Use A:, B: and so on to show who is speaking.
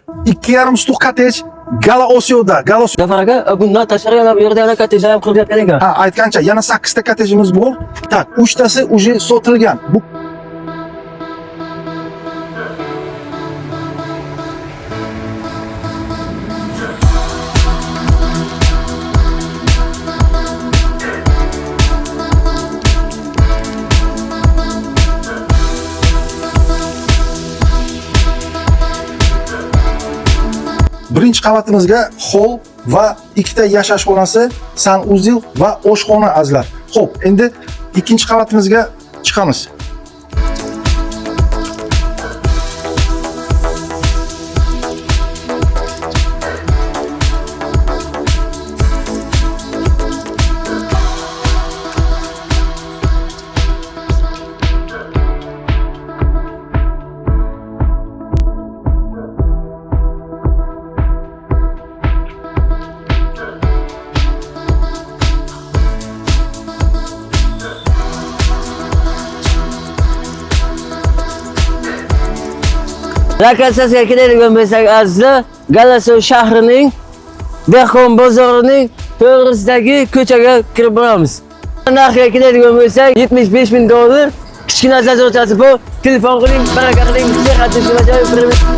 A: 2,5 stuk kottej Gala Osiyo'da.
B: Zafar aka, bundan tashqari yana bu yerda yana kottejlar ham qurilayotgan ekan.
A: Ha, aytgancha yana 8 ta kottejimiz bor. Tak, 3 tasi уже sotilgan. Bu birinchi qavatimizga hol va 2 ta yashash xonasi, sanuzil va oshxona azlar. Xo'p, endi ikkinchi qavatimizga chiqamiz.
B: Lokatsiyasiga keladigan bo'lsak, azizlar, Galasuv shahrining Dehqon bozorining to'g'risidagi ko'chaga kirib boramiz. Narxiga keladigan bo'lsak, $75,000. Kichkina zazochasi bu. Telefon qiling, baraka qiling, sihat